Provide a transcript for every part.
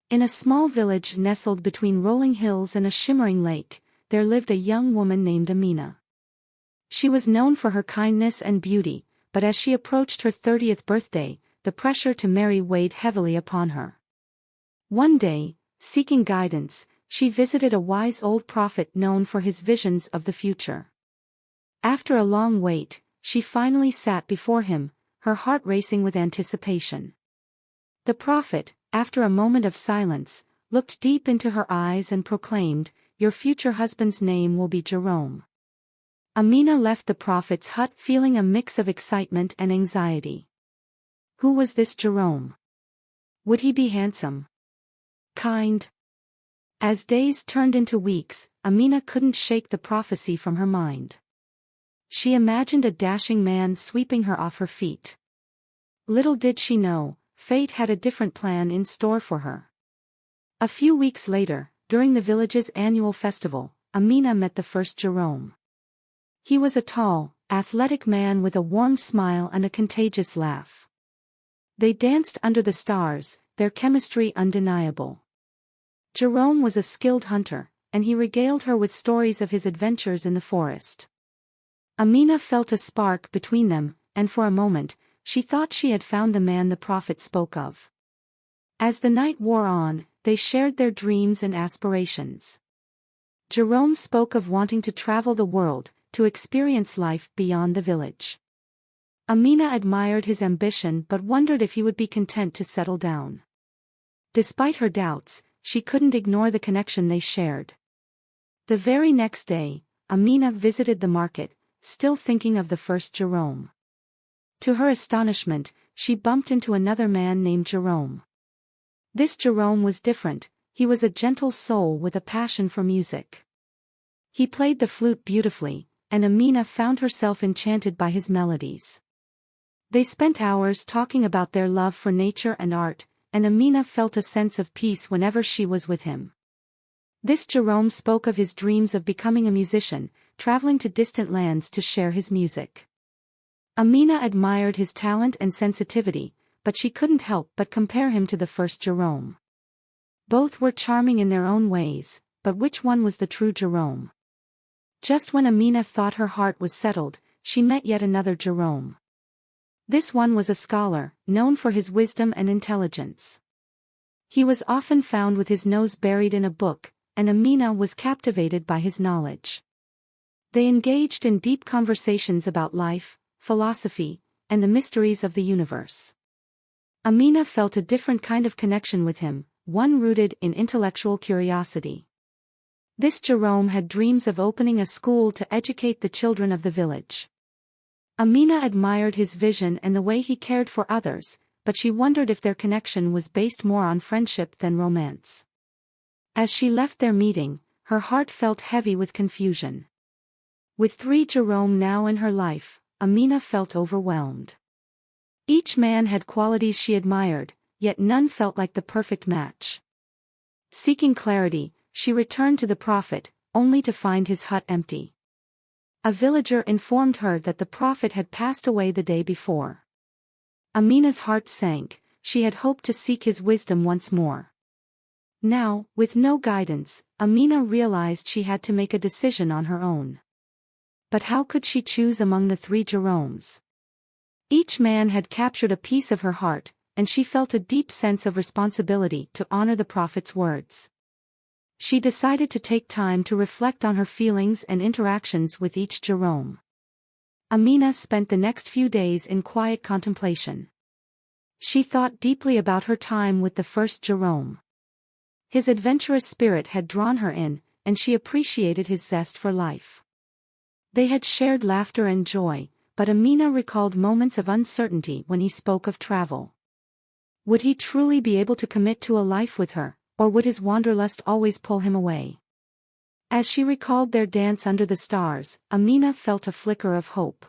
In a small village nestled between rolling hills and a shimmering lake, there lived a young woman named Amina. She was known for her kindness and beauty, but as she approached her 30th birthday, the pressure to marry weighed heavily upon her. One day, seeking guidance, she visited a wise old prophet known for his visions of the future. After a long wait, she finally sat before him, her heart racing with anticipation. The prophet, after a moment of silence, looked deep into her eyes and proclaimed, "Your future husband's name will be Jerome." Amina left the prophet's hut feeling a mix of excitement and anxiety. Who was this Jerome? Would he be handsome? Kind? As days turned into weeks, Amina couldn't shake the prophecy from her mind. She imagined a dashing man sweeping her off her feet. Little did she know, fate had a different plan in store for her. A few weeks later, during the village's annual festival, Amina met the first Jerome. He was a tall, athletic man with a warm smile and a contagious laugh. They danced under the stars, their chemistry undeniable. Jerome was a skilled hunter, and he regaled her with stories of his adventures in the forest. Amina felt a spark between them, and for a moment, she thought she had found the man the prophet spoke of. As the night wore on, they shared their dreams and aspirations. Jerome spoke of wanting to travel the world, to experience life beyond the village. Amina admired his ambition but wondered if he would be content to settle down. Despite her doubts, she couldn't ignore the connection they shared. The very next day, Amina visited the market, still thinking of the first Jerome. To her astonishment, she bumped into another man named Jerome. This Jerome was different. He was a gentle soul with a passion for music. He played the flute beautifully, and Amina found herself enchanted by his melodies. They spent hours talking about their love for nature and art, and Amina felt a sense of peace whenever she was with him. This Jerome spoke of his dreams of becoming a musician, traveling to distant lands to share his music. Amina admired his talent and sensitivity, but she couldn't help but compare him to the first Jerome. Both were charming in their own ways, but which one was the true Jerome? Just when Amina thought her heart was settled, she met yet another Jerome. This one was a scholar, known for his wisdom and intelligence. He was often found with his nose buried in a book, and Amina was captivated by his knowledge. They engaged in deep conversations about life, philosophy, and the mysteries of the universe. Amina felt a different kind of connection with him, one rooted in intellectual curiosity. This Jerome had dreams of opening a school to educate the children of the village. Amina admired his vision and the way he cared for others, but she wondered if their connection was based more on friendship than romance. As she left their meeting, her heart felt heavy with confusion. With 3 Jerome now in her life, Amina felt overwhelmed. Each man had qualities she admired, yet none felt like the perfect match. Seeking clarity, she returned to the prophet, only to find his hut empty. A villager informed her that the prophet had passed away the day before. Amina's heart sank. She had hoped to seek his wisdom once more. Now, with no guidance, Amina realized she had to make a decision on her own. But how could she choose among the 3 Jeromes? Each man had captured a piece of her heart, and she felt a deep sense of responsibility to honor the prophet's words. She decided to take time to reflect on her feelings and interactions with each Jerome. Amina spent the next few days in quiet contemplation. She thought deeply about her time with the first Jerome. His adventurous spirit had drawn her in, and she appreciated his zest for life. They had shared laughter and joy, but Amina recalled moments of uncertainty when he spoke of travel. Would he truly be able to commit to a life with her, or would his wanderlust always pull him away? As she recalled their dance under the stars, Amina felt a flicker of hope.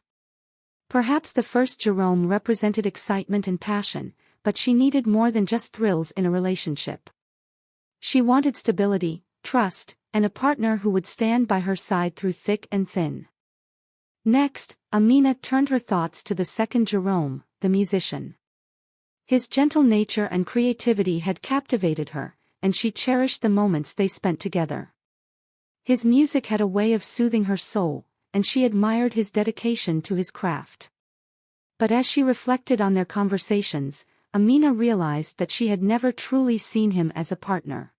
Perhaps the first Jerome represented excitement and passion, but she needed more than just thrills in a relationship. She wanted stability, trust, and a partner who would stand by her side through thick and thin. Next, Amina turned her thoughts to the second Jerome, the musician. His gentle nature and creativity had captivated her, and she cherished the moments they spent together. His music had a way of soothing her soul, and she admired his dedication to his craft. But as she reflected on their conversations, Amina realized that she had never truly seen him as a partner.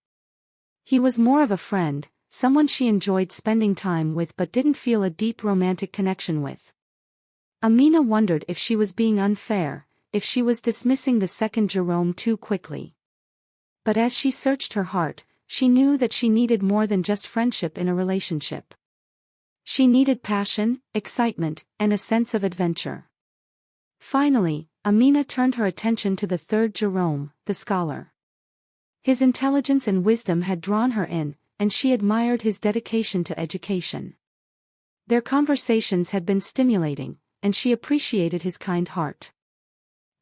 He was more of a friend, someone she enjoyed spending time with but didn't feel a deep romantic connection with. Amina wondered if she was being unfair, if she was dismissing the second Jerome too quickly. But as she searched her heart, she knew that she needed more than just friendship in a relationship. She needed passion, excitement, and a sense of adventure. Finally, Amina turned her attention to the third Jerome, the scholar. His intelligence and wisdom had drawn her in, and she admired his dedication to education. Their conversations had been stimulating, and she appreciated his kind heart.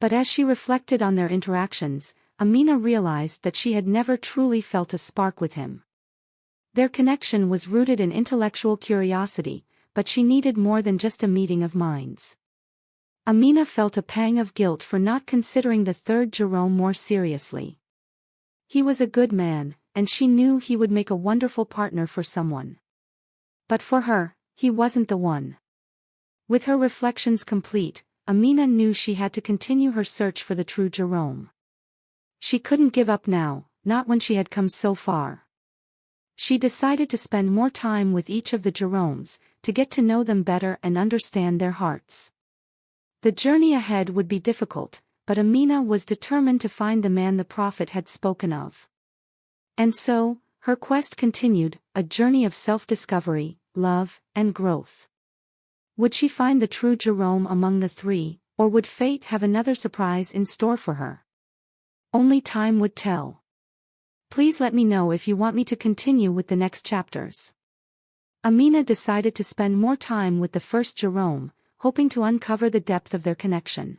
But as she reflected on their interactions, Amina realized that she had never truly felt a spark with him. Their connection was rooted in intellectual curiosity, but she needed more than just a meeting of minds. Amina felt a pang of guilt for not considering the third Jerome more seriously. He was a good man, and she knew he would make a wonderful partner for someone. But for her, he wasn't the one. With her reflections complete, Amina knew she had to continue her search for the true Jerome. She couldn't give up now, not when she had come so far. She decided to spend more time with each of the Jeromes, to get to know them better and understand their hearts. The journey ahead would be difficult, but Amina was determined to find the man the prophet had spoken of. And so, her quest continued, a journey of self-discovery, love, and growth. Would she find the true Jerome among the three, or would fate have another surprise in store for her? Only time would tell. Please let me know if you want me to continue with the next chapters. Amina decided to spend more time with the first Jerome, hoping to uncover the depth of their connection.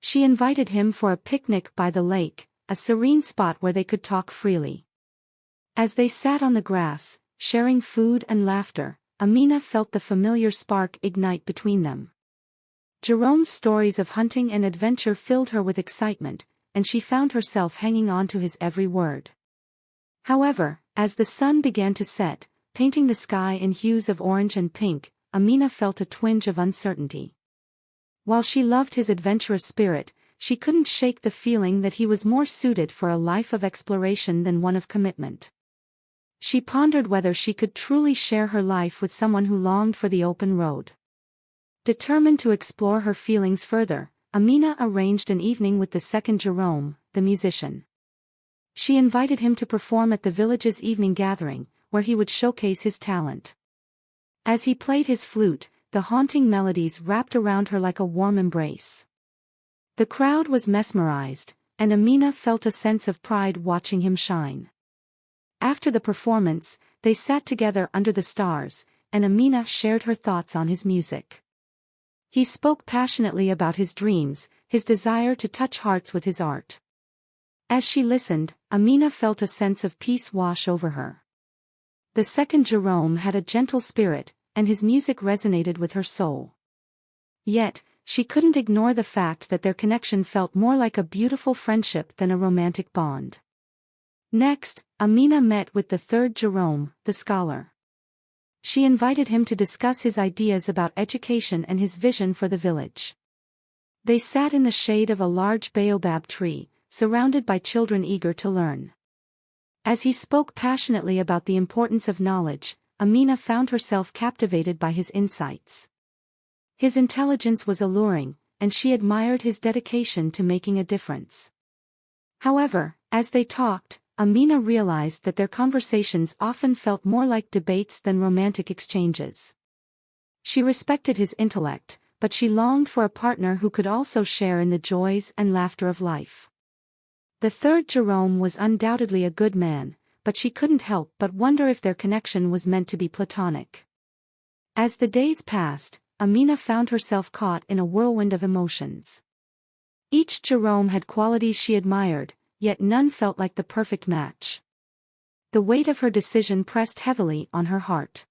She invited him for a picnic by the lake, a serene spot where they could talk freely. As they sat on the grass, sharing food and laughter, Amina felt the familiar spark ignite between them. Jerome's stories of hunting and adventure filled her with excitement, and she found herself hanging on to his every word. However, as the sun began to set, painting the sky in hues of orange and pink, Amina felt a twinge of uncertainty. While she loved his adventurous spirit, she couldn't shake the feeling that he was more suited for a life of exploration than one of commitment. She pondered whether she could truly share her life with someone who longed for the open road. Determined to explore her feelings further, Amina arranged an evening with the second Jerome, the musician. She invited him to perform at the village's evening gathering, where he would showcase his talent. As he played his flute, the haunting melodies wrapped around her like a warm embrace. The crowd was mesmerized, and Amina felt a sense of pride watching him shine. After the performance, they sat together under the stars, and Amina shared her thoughts on his music. He spoke passionately about his dreams, his desire to touch hearts with his art. As she listened, Amina felt a sense of peace wash over her. The second Jerome had a gentle spirit, and his music resonated with her soul. Yet, she couldn't ignore the fact that their connection felt more like a beautiful friendship than a romantic bond. Next, Amina met with the third Jerome, the scholar. She invited him to discuss his ideas about education and his vision for the village. They sat in the shade of a large baobab tree, surrounded by children eager to learn. As he spoke passionately about the importance of knowledge, Amina found herself captivated by his insights. His intelligence was alluring, and she admired his dedication to making a difference. However, as they talked, Amina realized that their conversations often felt more like debates than romantic exchanges. She respected his intellect, but she longed for a partner who could also share in the joys and laughter of life. The third Jerome was undoubtedly a good man, but she couldn't help but wonder if their connection was meant to be platonic. As the days passed, Amina found herself caught in a whirlwind of emotions. Each Jerome had qualities she admired, yet none felt like the perfect match. The weight of her decision pressed heavily on her heart.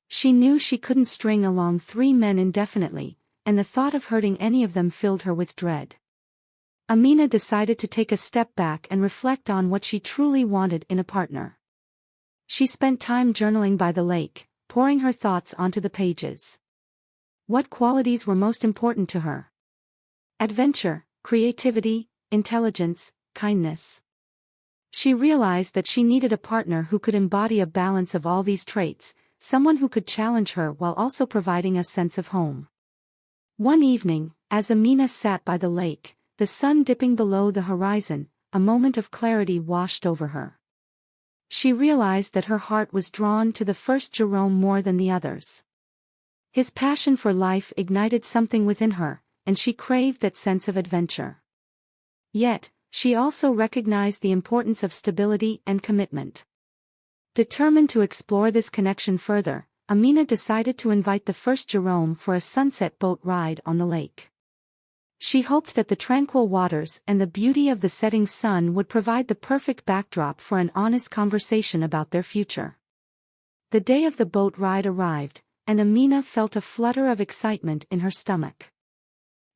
She knew she couldn't string along three men indefinitely, and the thought of hurting any of them filled her with dread. Amina decided to take a step back and reflect on what she truly wanted in a partner. She spent time journaling by the lake, pouring her thoughts onto the pages. What qualities were most important to her? Adventure, creativity, intelligence, kindness. She realized that she needed a partner who could embody a balance of all these traits, someone who could challenge her while also providing a sense of home. One evening, as Amina sat by the lake, the sun dipping below the horizon, a moment of clarity washed over her. She realized that her heart was drawn to the first Jerome more than the others. His passion for life ignited something within her, and she craved that sense of adventure. Yet, she also recognized the importance of stability and commitment. Determined to explore this connection further, Amina decided to invite the first Jerome for a sunset boat ride on the lake. She hoped that the tranquil waters and the beauty of the setting sun would provide the perfect backdrop for an honest conversation about their future. The day of the boat ride arrived, and Amina felt a flutter of excitement in her stomach.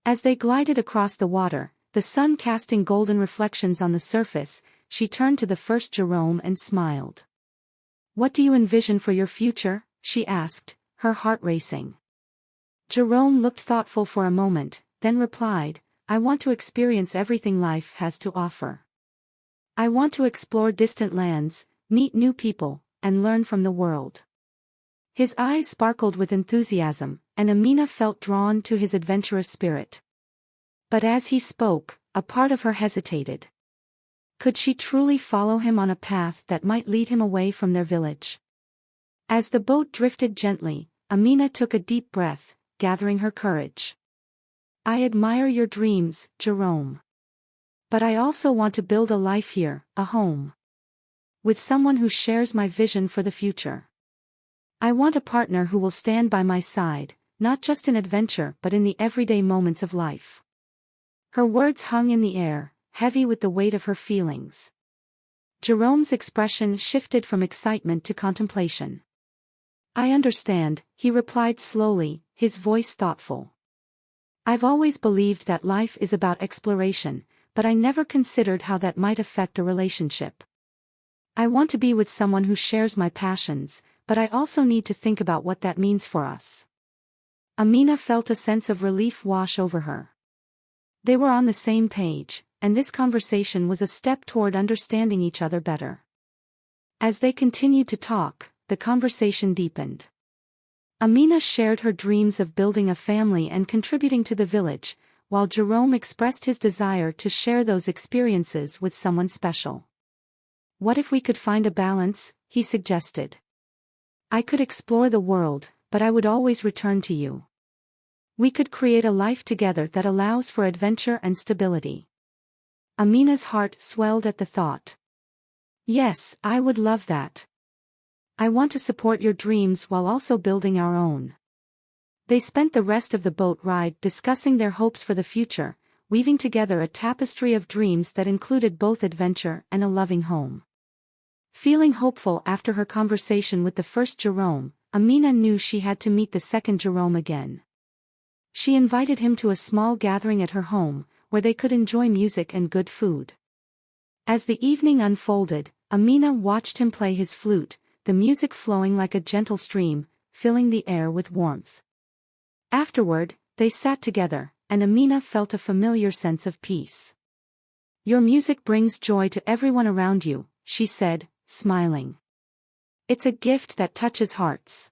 As they glided across the water, the sun casting golden reflections on the surface, she turned to the first Jerome and smiled. "What do you envision for your future?" she asked, her heart racing. Jerome looked thoughtful for a moment, then replied, "I want to experience everything life has to offer. I want to explore distant lands, meet new people, and learn from the world." His eyes sparkled with enthusiasm, and Amina felt drawn to his adventurous spirit. But as he spoke, a part of her hesitated. Could she truly follow him on a path that might lead him away from their village? As the boat drifted gently, Amina took a deep breath, gathering her courage. "I admire your dreams, Jerome. But I also want to build a life here, a home. With someone who shares my vision for the future. I want a partner who will stand by my side, not just in adventure but in the everyday moments of life." Her words hung in the air, heavy with the weight of her feelings. Jerome's expression shifted from excitement to contemplation. "I understand," he replied slowly, his voice thoughtful. "I've always believed that life is about exploration, but I never considered how that might affect a relationship. I want to be with someone who shares my passions, but I also need to think about what that means for us." Amina felt a sense of relief wash over her. They were on the same page, and this conversation was a step toward understanding each other better. As they continued to talk, the conversation deepened. Amina shared her dreams of building a family and contributing to the village, while Jerome expressed his desire to share those experiences with someone special. "What if we could find a balance?" he suggested. "I could explore the world, but I would always return to you. We could create a life together that allows for adventure and stability." Amina's heart swelled at the thought. "Yes, I would love that. I want to support your dreams while also building our own." They spent the rest of the boat ride discussing their hopes for the future, weaving together a tapestry of dreams that included both adventure and a loving home. Feeling hopeful after her conversation with the first Jerome, Amina knew she had to meet the second Jerome again. She invited him to a small gathering at her home, where they could enjoy music and good food. As the evening unfolded, Amina watched him play his flute, the music flowing like a gentle stream, filling the air with warmth. Afterward, they sat together, and Amina felt a familiar sense of peace. "Your music brings joy to everyone around you," she said, smiling. "It's a gift that touches hearts."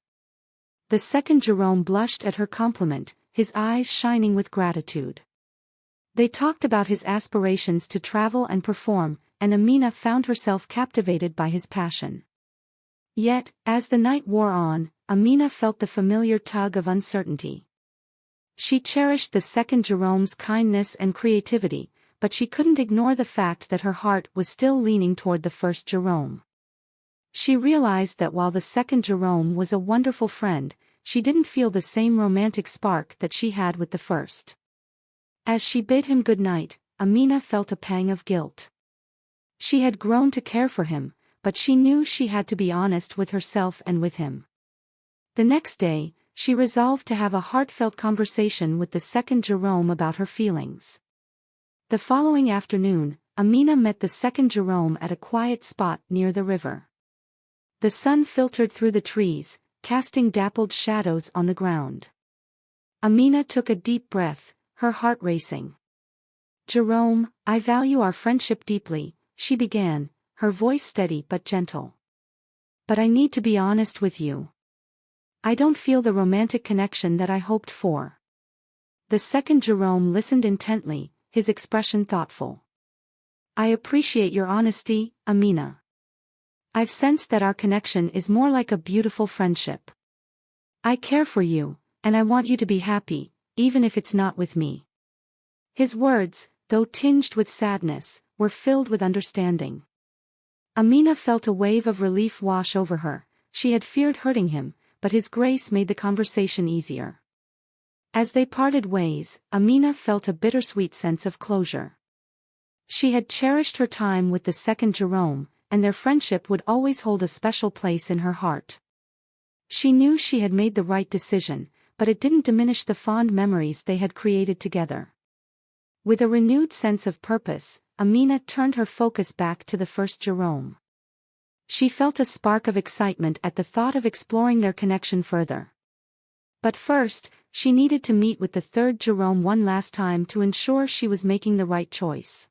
The second Jerome blushed at her compliment, his eyes shining with gratitude. They talked about his aspirations to travel and perform, and Amina found herself captivated by his passion. Yet, as the night wore on, Amina felt the familiar tug of uncertainty. She cherished the second Jerome's kindness and creativity, but she couldn't ignore the fact that her heart was still leaning toward the first Jerome. She realized that while the second Jerome was a wonderful friend, she didn't feel the same romantic spark that she had with the first. As she bid him good night, Amina felt a pang of guilt. She had grown to care for him, but she knew she had to be honest with herself and with him. The next day, she resolved to have a heartfelt conversation with the second Jerome about her feelings. The following afternoon, Amina met the second Jerome at a quiet spot near the river. The sun filtered through the trees, casting dappled shadows on the ground. Amina took a deep breath, her heart racing. "Jerome, I value our friendship deeply," she began, her voice steady but gentle. "But I need to be honest with you. I don't feel the romantic connection that I hoped for." The second Jerome listened intently, his expression thoughtful. "I appreciate your honesty, Amina. I've sensed that our connection is more like a beautiful friendship. I care for you, and I want you to be happy, even if it's not with me." His words, though tinged with sadness, were filled with understanding. Amina felt a wave of relief wash over her. She had feared hurting him, but his grace made the conversation easier. As they parted ways, Amina felt a bittersweet sense of closure. She had cherished her time with the second Jerome, and their friendship would always hold a special place in her heart. She knew she had made the right decision, but it didn't diminish the fond memories they had created together. With a renewed sense of purpose, Amina turned her focus back to the first Jerome. She felt a spark of excitement at the thought of exploring their connection further. But first, she needed to meet with the third Jerome one last time to ensure she was making the right choice.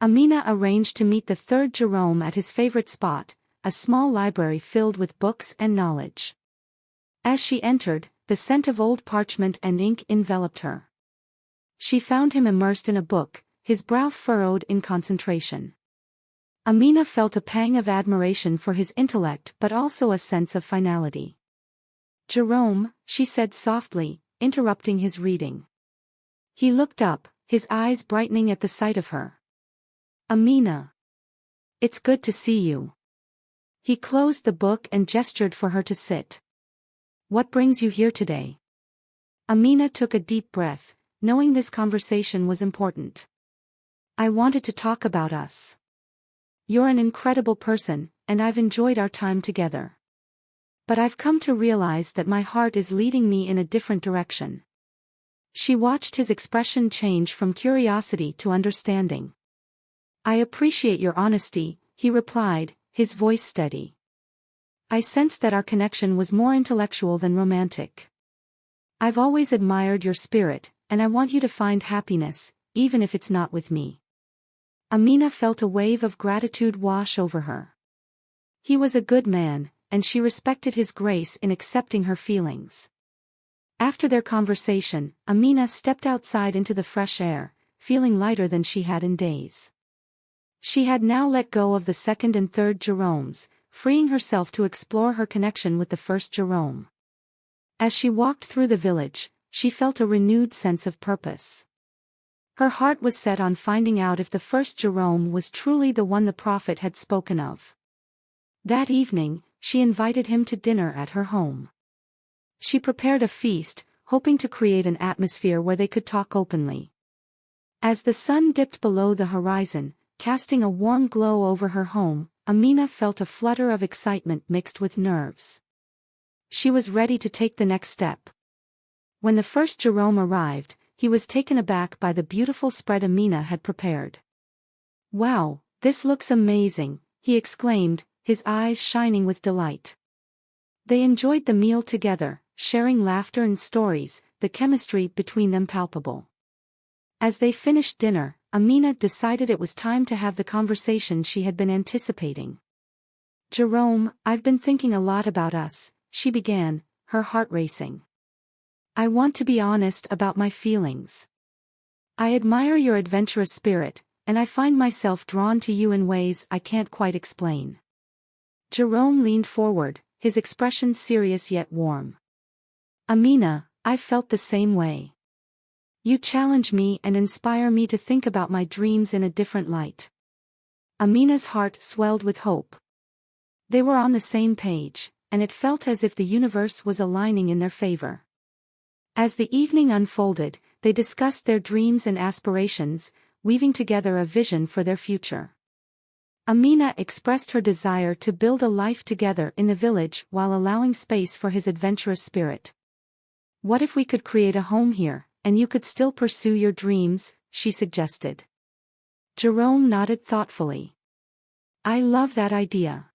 Amina arranged to meet the third Jerome at his favorite spot, a small library filled with books and knowledge. As she entered, the scent of old parchment and ink enveloped her. She found him immersed in a book, his brow furrowed in concentration. Amina felt a pang of admiration for his intellect but also a sense of finality. "Jerome," she said softly, interrupting his reading. He looked up, his eyes brightening at the sight of her. "Amina. It's good to see you." He closed the book and gestured for her to sit. "What brings you here today?" Amina took a deep breath, knowing this conversation was important. "I wanted to talk about us. You're an incredible person, and I've enjoyed our time together. But I've come to realize that my heart is leading me in a different direction." She watched his expression change from curiosity to understanding. "I appreciate your honesty," he replied, his voice steady. "I sensed that our connection was more intellectual than romantic. I've always admired your spirit, and I want you to find happiness, even if it's not with me." Amina felt a wave of gratitude wash over her. He was a good man, and she respected his grace in accepting her feelings. After their conversation, Amina stepped outside into the fresh air, feeling lighter than she had in days. She had now let go of the second and third Jeromes, freeing herself to explore her connection with the first Jerome. As she walked through the village, she felt a renewed sense of purpose. Her heart was set on finding out if the first Jerome was truly the one the prophet had spoken of. That evening, she invited him to dinner at her home. She prepared a feast, hoping to create an atmosphere where they could talk openly. As the sun dipped below the horizon, casting a warm glow over her home, Amina felt a flutter of excitement mixed with nerves. She was ready to take the next step. When the first Jerome arrived, he was taken aback by the beautiful spread Amina had prepared. "Wow, this looks amazing," he exclaimed, his eyes shining with delight. They enjoyed the meal together, sharing laughter and stories, the chemistry between them palpable. As they finished dinner, Amina decided it was time to have the conversation she had been anticipating. "Jerome, I've been thinking a lot about us," she began, her heart racing. "I want to be honest about my feelings. I admire your adventurous spirit, and I find myself drawn to you in ways I can't quite explain." Jerome leaned forward, his expression serious yet warm. "Amina, I felt the same way. You challenge me and inspire me to think about my dreams in a different light." Amina's heart swelled with hope. They were on the same page, and it felt as if the universe was aligning in their favor. As the evening unfolded, they discussed their dreams and aspirations, weaving together a vision for their future. Amina expressed her desire to build a life together in the village while allowing space for his adventurous spirit. "What if we could create a home here, and you could still pursue your dreams?" she suggested. Jerome nodded thoughtfully. I love that idea.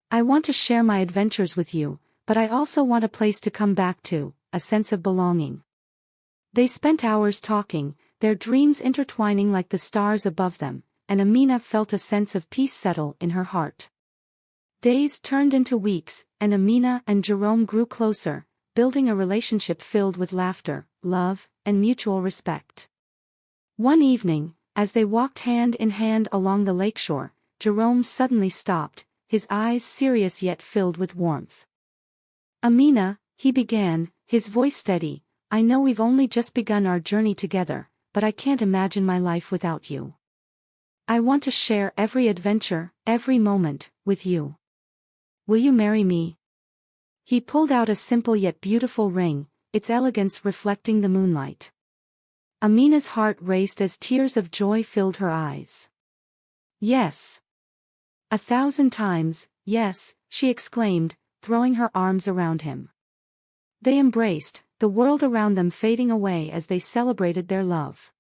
I want to share my adventures with you, but I also want a place to come back to, a sense of belonging. They spent hours talking, their dreams intertwining like the stars above them, and Amina felt a sense of peace settle in her heart. Days turned into weeks, and Amina and Jerome grew closer, building a relationship filled with laughter, love, and mutual respect. One evening, as they walked hand in hand along the lakeshore, Jerome suddenly stopped, his eyes serious yet filled with warmth. Amina, he began, his voice steady, I know we've only just begun our journey together, but I can't imagine my life without you. I want to share every adventure, every moment, with you. Will you marry me? He pulled out a simple yet beautiful ring, its elegance reflecting the moonlight. Amina's heart raced as tears of joy filled her eyes. Yes. 1,000 times, yes, she exclaimed, throwing her arms around him. They embraced, the world around them fading away as they celebrated their love.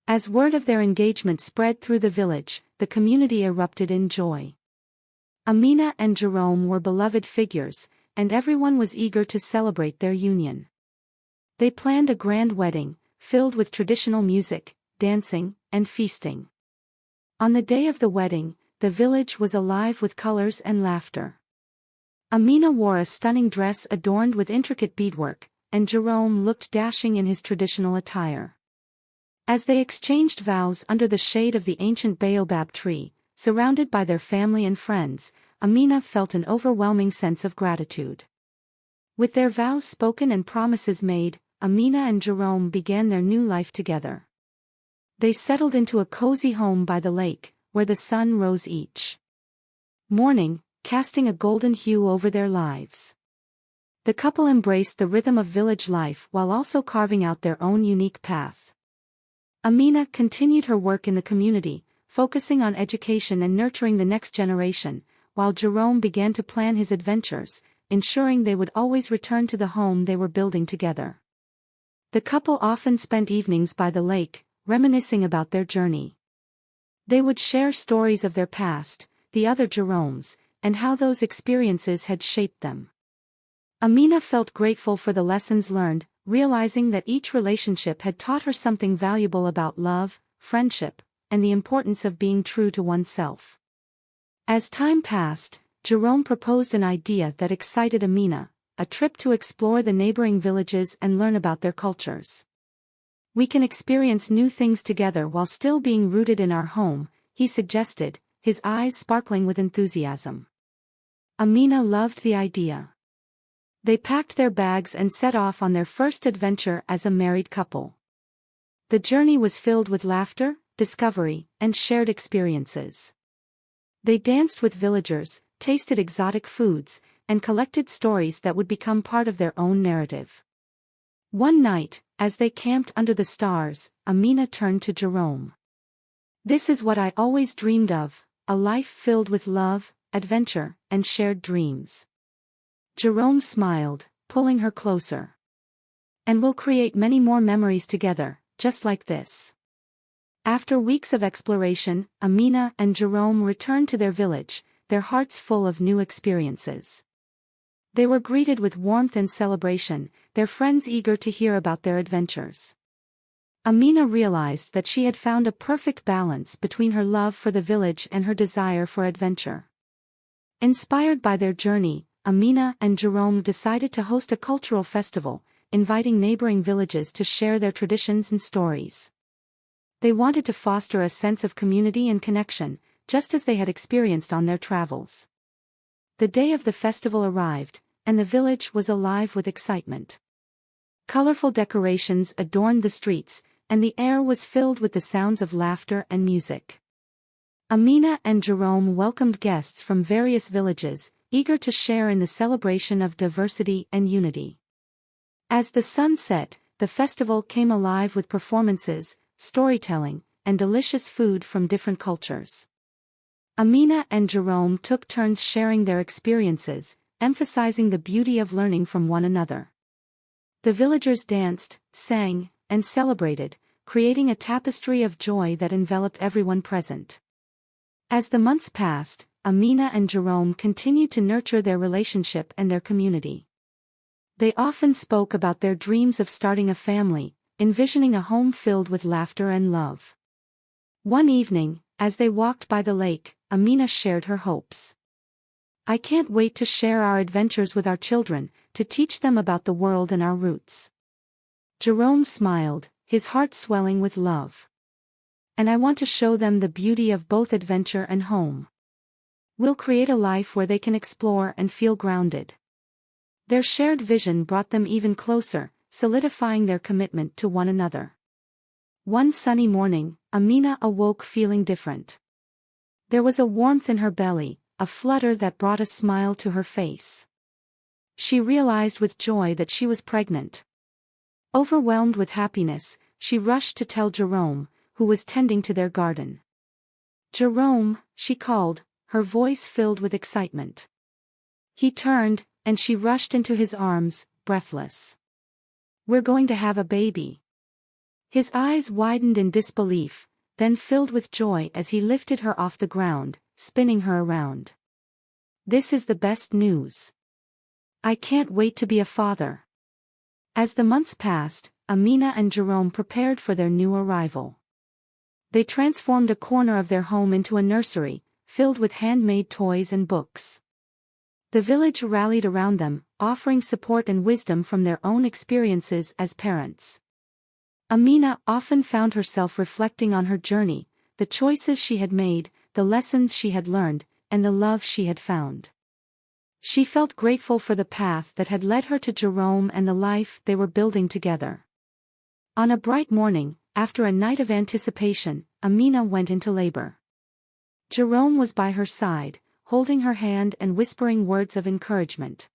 As word of their engagement spread through the village, the community erupted in joy. Amina and Jerome were beloved figures, and everyone was eager to celebrate their union. They planned a grand wedding, filled with traditional music, dancing, and feasting. On the day of the wedding, the village was alive with colors and laughter. Amina wore a stunning dress adorned with intricate beadwork, and Jerome looked dashing in his traditional attire. As they exchanged vows under the shade of the ancient baobab tree, surrounded by their family and friends, Amina felt an overwhelming sense of gratitude. With their vows spoken and promises made, Amina and Jerome began their new life together. They settled into a cozy home by the lake, where the sun rose each morning, casting a golden hue over their lives. The couple embraced the rhythm of village life while also carving out their own unique path. Amina continued her work in the community, focusing on education and nurturing the next generation, while Jerome began to plan his adventures, ensuring they would always return to the home they were building together. The couple often spent evenings by the lake, reminiscing about their journey. They would share stories of their past, the other Jeromes, and how those experiences had shaped them. Amina felt grateful for the lessons learned, realizing that each relationship had taught her something valuable about love, friendship, and the importance of being true to oneself. As time passed, Jerome proposed an idea that excited Amina, a trip to explore the neighboring villages and learn about their cultures. We can experience new things together while still being rooted in our home, he suggested, his eyes sparkling with enthusiasm. Amina loved the idea. They packed their bags and set off on their first adventure as a married couple. The journey was filled with laughter, discovery, and shared experiences. They danced with villagers, tasted exotic foods, and collected stories that would become part of their own narrative. One night, as they camped under the stars, Amina turned to Jerome. This is what I always dreamed of, a life filled with love, adventure, and shared dreams. Jerome smiled, pulling her closer. And we'll create many more memories together, just like this. After weeks of exploration, Amina and Jerome returned to their village, their hearts full of new experiences. They were greeted with warmth and celebration, their friends eager to hear about their adventures. Amina realized that she had found a perfect balance between her love for the village and her desire for adventure. Inspired by their journey, Amina and Jerome decided to host a cultural festival, inviting neighboring villages to share their traditions and stories. They wanted to foster a sense of community and connection, just as they had experienced on their travels. The day of the festival arrived, and the village was alive with excitement. Colorful decorations adorned the streets, and the air was filled with the sounds of laughter and music. Amina and Jerome welcomed guests from various villages, eager to share in the celebration of diversity and unity. As the sun set, the festival came alive with performances, storytelling, and delicious food from different cultures. Amina and Jerome took turns sharing their experiences, emphasizing the beauty of learning from one another. The villagers danced, sang, and celebrated, creating a tapestry of joy that enveloped everyone present. As the months passed, Amina and Jerome continued to nurture their relationship and their community. They often spoke about their dreams of starting a family, envisioning a home filled with laughter and love. One evening, as they walked by the lake, Amina shared her hopes. "I can't wait to share our adventures with our children, to teach them about the world and our roots." Jerome smiled, his heart swelling with love. "And I want to show them the beauty of both adventure and home. We'll create a life where they can explore and feel grounded." Their shared vision brought them even closer, solidifying their commitment to one another. One sunny morning, Amina awoke feeling different. There was a warmth in her belly, a flutter that brought a smile to her face. She realized with joy that she was pregnant. Overwhelmed with happiness, she rushed to tell Jerome, who was tending to their garden. "Jerome," she called, her voice filled with excitement. He turned, and she rushed into his arms, breathless. "We're going to have a baby." His eyes widened in disbelief, then filled with joy as he lifted her off the ground, spinning her around. "This is the best news. I can't wait to be a father." As the months passed, Amina and Jerome prepared for their new arrival. They transformed a corner of their home into a nursery, filled with handmade toys and books. The village rallied around them, offering support and wisdom from their own experiences as parents. Amina often found herself reflecting on her journey, the choices she had made, the lessons she had learned, and the love she had found. She felt grateful for the path that had led her to Jerome and the life they were building together. On a bright morning, after a night of anticipation, Amina went into labor. Jerome was by her side, holding her hand and whispering words of encouragement.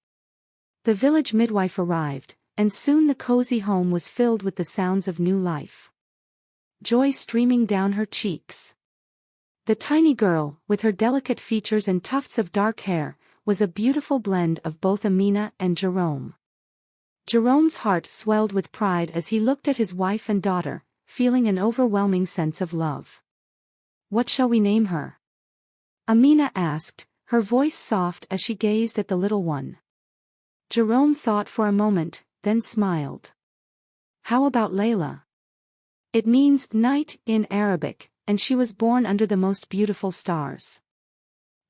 The village midwife arrived, and soon the cozy home was filled with the sounds of new life. Joy streaming down her cheeks. The tiny girl, with her delicate features and tufts of dark hair, was a beautiful blend of both Amina and Jerome. Jerome's heart swelled with pride as he looked at his wife and daughter, feeling an overwhelming sense of love. "What shall we name her?" Amina asked, her voice soft as she gazed at the little one. Jerome thought for a moment, then smiled. "How about Layla? It means night in Arabic, and she was born under the most beautiful stars."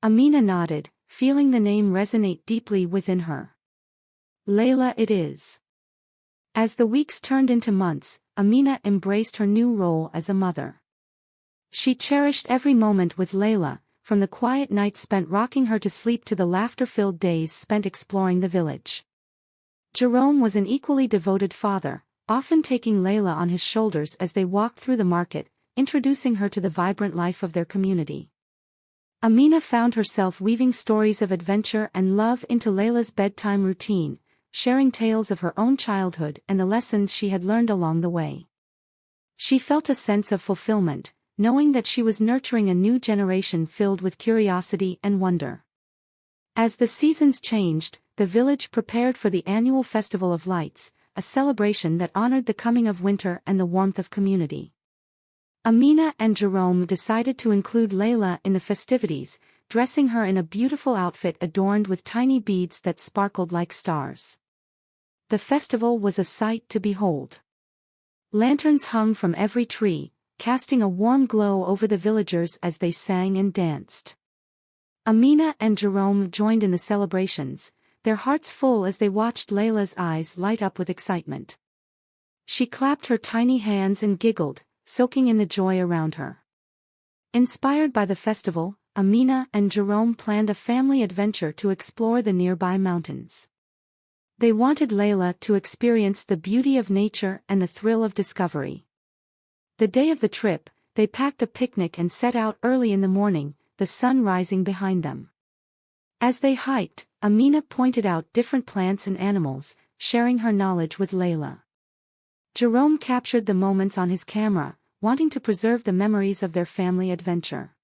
Amina nodded, feeling the name resonate deeply within her. "Layla it is." As the weeks turned into months, Amina embraced her new role as a mother. She cherished every moment with Layla, from the quiet nights spent rocking her to sleep to the laughter-filled days spent exploring the village. Jerome was an equally devoted father, often taking Layla on his shoulders as they walked through the market, introducing her to the vibrant life of their community. Amina found herself weaving stories of adventure and love into Layla's bedtime routine, sharing tales of her own childhood and the lessons she had learned along the way. She felt a sense of fulfillment, knowing that she was nurturing a new generation filled with curiosity and wonder. As the seasons changed, the village prepared for the annual Festival of Lights, a celebration that honored the coming of winter and the warmth of community. Amina and Jerome decided to include Layla in the festivities, dressing her in a beautiful outfit adorned with tiny beads that sparkled like stars. The festival was a sight to behold. Lanterns hung from every tree, casting a warm glow over the villagers as they sang and danced. Amina and Jerome joined in the celebrations, their hearts full as they watched Layla's eyes light up with excitement. She clapped her tiny hands and giggled, soaking in the joy around her. Inspired by the festival, Amina and Jerome planned a family adventure to explore the nearby mountains. They wanted Layla to experience the beauty of nature and the thrill of discovery. The day of the trip, they packed a picnic and set out early in the morning, the sun rising behind them. As they hiked, Amina pointed out different plants and animals, sharing her knowledge with Layla. Jerome captured the moments on his camera, wanting to preserve the memories of their family adventure.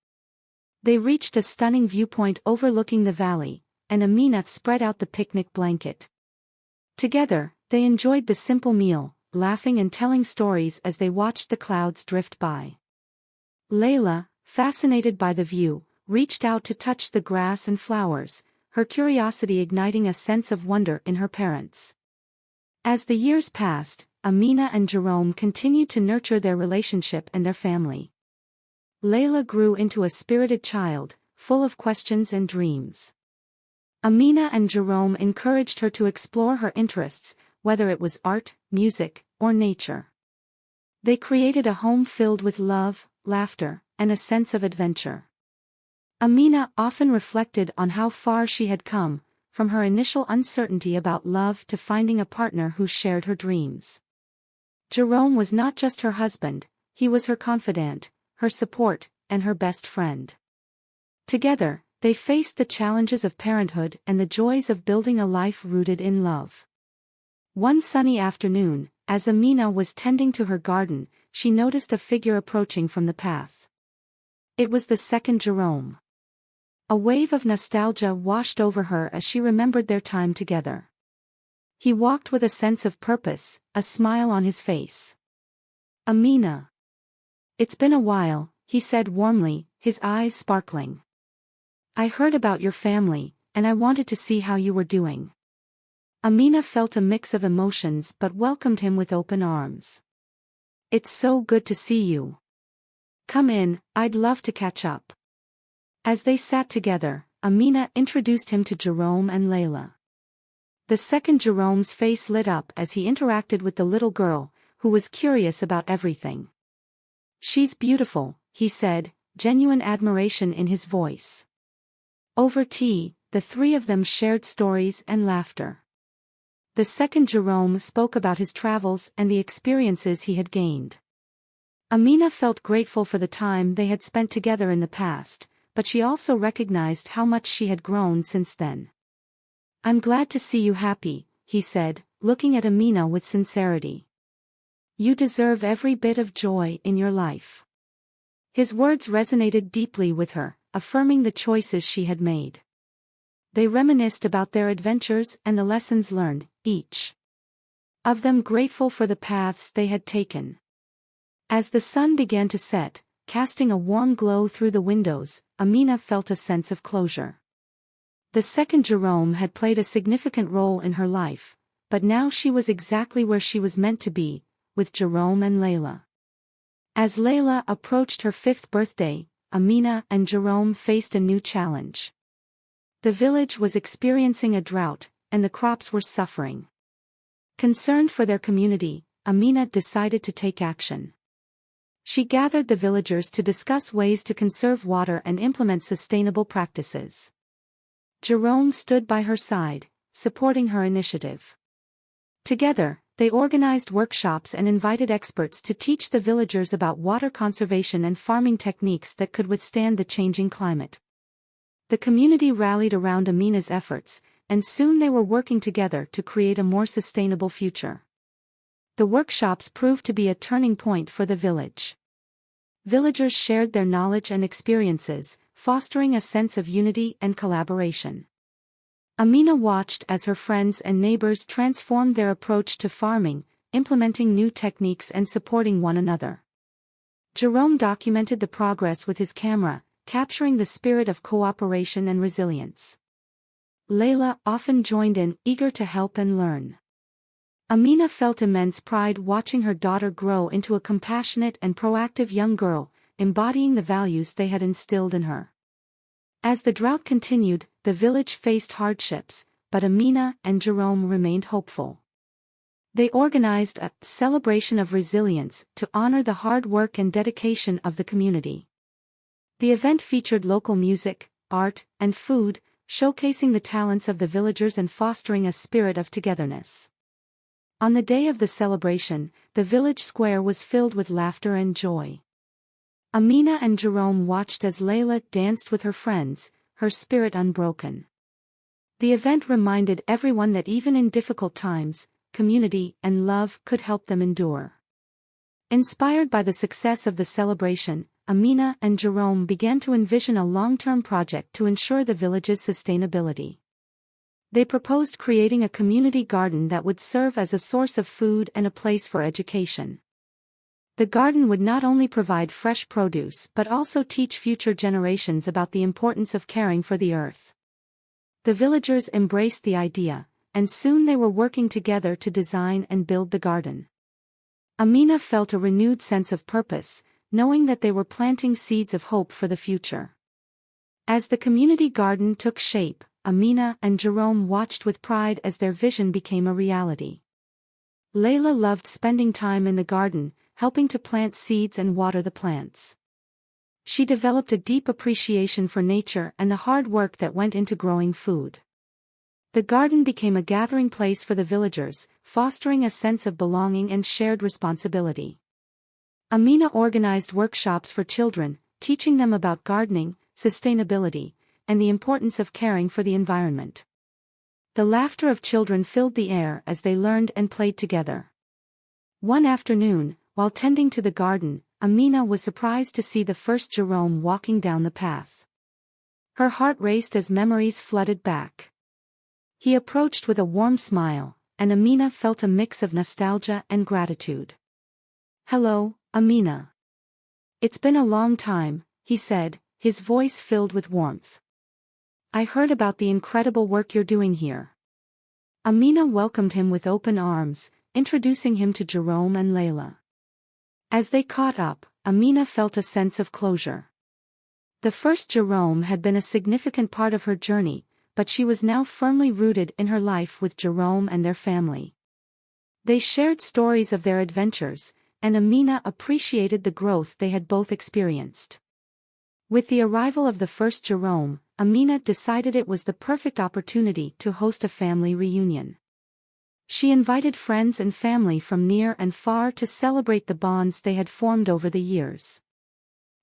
They reached a stunning viewpoint overlooking the valley, and Amina spread out the picnic blanket. Together, they enjoyed the simple meal, laughing and telling stories as they watched the clouds drift by. Layla, fascinated by the view, reached out to touch the grass and flowers, her curiosity igniting a sense of wonder in her parents. As the years passed, Amina and Jerome continued to nurture their relationship and their family. Layla grew into a spirited child, full of questions and dreams. Amina and Jerome encouraged her to explore her interests, whether it was art, music, or nature. They created a home filled with love, laughter, and a sense of adventure. Amina often reflected on how far she had come, from her initial uncertainty about love to finding a partner who shared her dreams. Jerome was not just her husband, he was her confidant, her support, and her best friend. Together, they faced the challenges of parenthood and the joys of building a life rooted in love. One sunny afternoon, as Amina was tending to her garden, she noticed a figure approaching from the path. It was the second Jerome. A wave of nostalgia washed over her as she remembered their time together. He walked with a sense of purpose, a smile on his face. "Amina. It's been a while," he said warmly, his eyes sparkling. "I heard about your family, and I wanted to see how you were doing." Amina felt a mix of emotions but welcomed him with open arms. "It's so good to see you. Come in, I'd love to catch up." As they sat together, Amina introduced him to Jerome and Layla. The second Jerome's face lit up as he interacted with the little girl, who was curious about everything. "She's beautiful," he said, genuine admiration in his voice. Over tea, the three of them shared stories and laughter. The second Jerome spoke about his travels and the experiences he had gained. Amina felt grateful for the time they had spent together in the past, but she also recognized how much she had grown since then. "I'm glad to see you happy," he said, looking at Amina with sincerity. "You deserve every bit of joy in your life." His words resonated deeply with her, affirming the choices she had made. They reminisced about their adventures and the lessons learned, each of them grateful for the paths they had taken. As the sun began to set, casting a warm glow through the windows, Amina felt a sense of closure. The second Jerome had played a significant role in her life, but now she was exactly where she was meant to be, with Jerome and Layla. As Layla approached her 5th birthday, Amina and Jerome faced a new challenge. The village was experiencing a drought, and the crops were suffering. Concerned for their community, Amina decided to take action. She gathered the villagers to discuss ways to conserve water and implement sustainable practices. Jerome stood by her side, supporting her initiative. Together, they organized workshops and invited experts to teach the villagers about water conservation and farming techniques that could withstand the changing climate. The community rallied around Amina's efforts, and soon they were working together to create a more sustainable future. The workshops proved to be a turning point for the village. Villagers shared their knowledge and experiences, fostering a sense of unity and collaboration. Amina watched as her friends and neighbors transformed their approach to farming, implementing new techniques and supporting one another. Jerome documented the progress with his camera, capturing the spirit of cooperation and resilience. Layla often joined in, eager to help and learn. Amina felt immense pride watching her daughter grow into a compassionate and proactive young girl, embodying the values they had instilled in her. As the drought continued, the village faced hardships, but Amina and Jerome remained hopeful. They organized a celebration of resilience to honor the hard work and dedication of the community. The event featured local music, art, and food, showcasing the talents of the villagers and fostering a spirit of togetherness. On the day of the celebration, the village square was filled with laughter and joy. Amina and Jerome watched as Layla danced with her friends, her spirit unbroken. The event reminded everyone that even in difficult times, community and love could help them endure. Inspired by the success of the celebration, Amina and Jerome began to envision a long-term project to ensure the village's sustainability. They proposed creating a community garden that would serve as a source of food and a place for education. The garden would not only provide fresh produce but also teach future generations about the importance of caring for the earth. The villagers embraced the idea, and soon they were working together to design and build the garden. Amina felt a renewed sense of purpose, knowing that they were planting seeds of hope for the future. As the community garden took shape, Amina and Jerome watched with pride as their vision became a reality. Layla loved spending time in the garden, helping to plant seeds and water the plants. She developed a deep appreciation for nature and the hard work that went into growing food. The garden became a gathering place for the villagers, fostering a sense of belonging and shared responsibility. Amina organized workshops for children, teaching them about gardening, sustainability, and the importance of caring for the environment. The laughter of children filled the air as they learned and played together. One afternoon, while tending to the garden, Amina was surprised to see the first Jerome walking down the path. Her heart raced as memories flooded back. He approached with a warm smile, and Amina felt a mix of nostalgia and gratitude. "Hello, Amina. It's been a long time," he said, his voice filled with warmth. "I heard about the incredible work you're doing here." Amina welcomed him with open arms, introducing him to Jerome and Layla. As they caught up, Amina felt a sense of closure. The first Jerome had been a significant part of her journey, but she was now firmly rooted in her life with Jerome and their family. They shared stories of their adventures, and Amina appreciated the growth they had both experienced. With the arrival of the first Jerome, Amina decided it was the perfect opportunity to host a family reunion. She invited friends and family from near and far to celebrate the bonds they had formed over the years.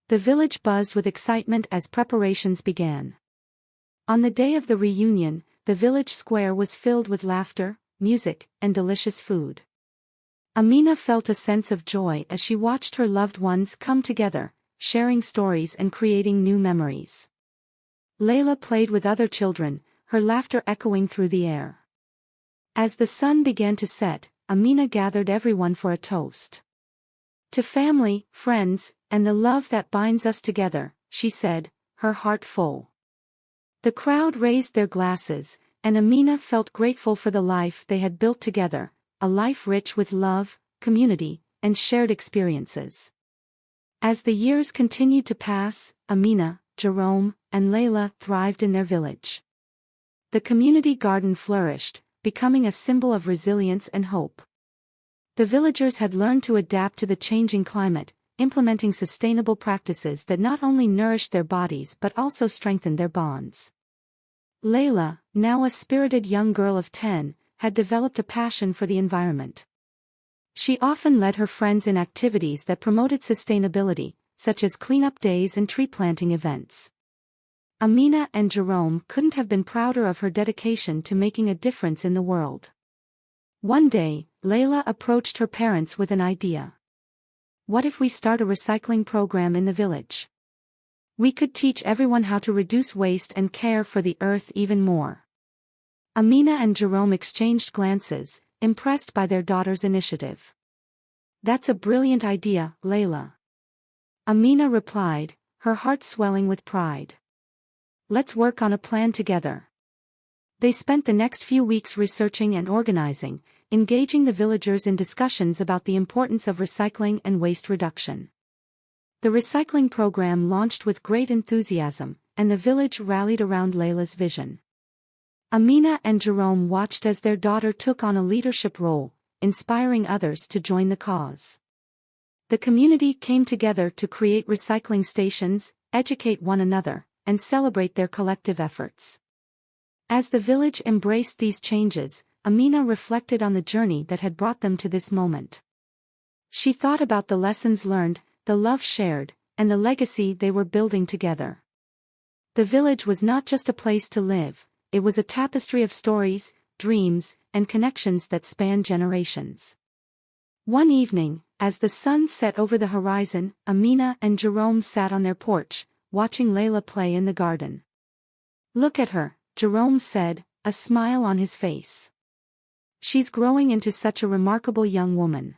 The village buzzed with excitement as preparations began. On the day of the reunion, the village square was filled with laughter, music, and delicious food. Amina felt a sense of joy as she watched her loved ones come together, sharing stories and creating new memories. Layla played with other children, her laughter echoing through the air. As the sun began to set, Amina gathered everyone for a toast. "To family, friends, and the love that binds us together," she said, her heart full. The crowd raised their glasses, and Amina felt grateful for the life they had built together, a life rich with love, community, and shared experiences. As the years continued to pass, Amina, Jerome, and Layla thrived in their village. The community garden flourished, becoming a symbol of resilience and hope. The villagers had learned to adapt to the changing climate, implementing sustainable practices that not only nourished their bodies but also strengthened their bonds. Layla, now a spirited young girl of 10, had developed a passion for the environment. She often led her friends in activities that promoted sustainability, such as cleanup days and tree planting events. Amina and Jerome couldn't have been prouder of her dedication to making a difference in the world. One day, Layla approached her parents with an idea. "What if we start a recycling program in the village? We could teach everyone how to reduce waste and care for the earth even more." Amina and Jerome exchanged glances, impressed by their daughter's initiative. "That's a brilliant idea, Layla," Amina replied, her heart swelling with pride. "Let's work on a plan together." They spent the next few weeks researching and organizing, engaging the villagers in discussions about the importance of recycling and waste reduction. The recycling program launched with great enthusiasm, and the village rallied around Layla's vision. Amina and Jerome watched as their daughter took on a leadership role, inspiring others to join the cause. The community came together to create recycling stations, educate one another, and celebrate their collective efforts. As the village embraced these changes, Amina reflected on the journey that had brought them to this moment. She thought about the lessons learned, the love shared, and the legacy they were building together. The village was not just a place to live, it was a tapestry of stories, dreams, and connections that spanned generations. One evening, as the sun set over the horizon, Amina and Jerome sat on their porch, watching Layla play in the garden. "Look at her," Jerome said, a smile on his face. "She's growing into such a remarkable young woman."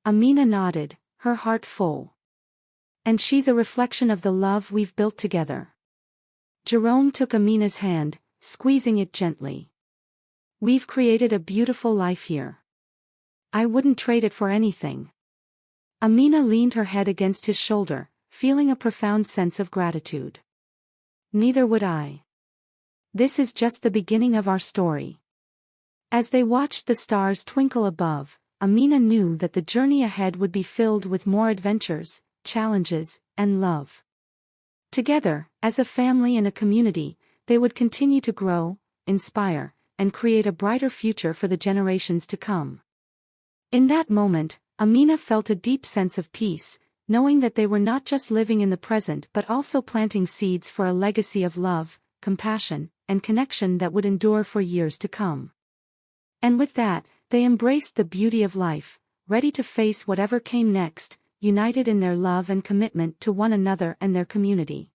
Amina nodded, her heart full. "And she's a reflection of the love we've built together." Jerome took Amina's hand, squeezing it gently. "We've created a beautiful life here. I wouldn't trade it for anything." Amina leaned her head against his shoulder, feeling a profound sense of gratitude. "Neither would I. This is just the beginning of our story." As they watched the stars twinkle above, Amina knew that the journey ahead would be filled with more adventures, challenges, and love. Together, as a family and a community, they would continue to grow, inspire, and create a brighter future for the generations to come. In that moment, Amina felt a deep sense of peace, knowing that they were not just living in the present but also planting seeds for a legacy of love, compassion, and connection that would endure for years to come. And with that, they embraced the beauty of life, ready to face whatever came next, united in their love and commitment to one another and their community.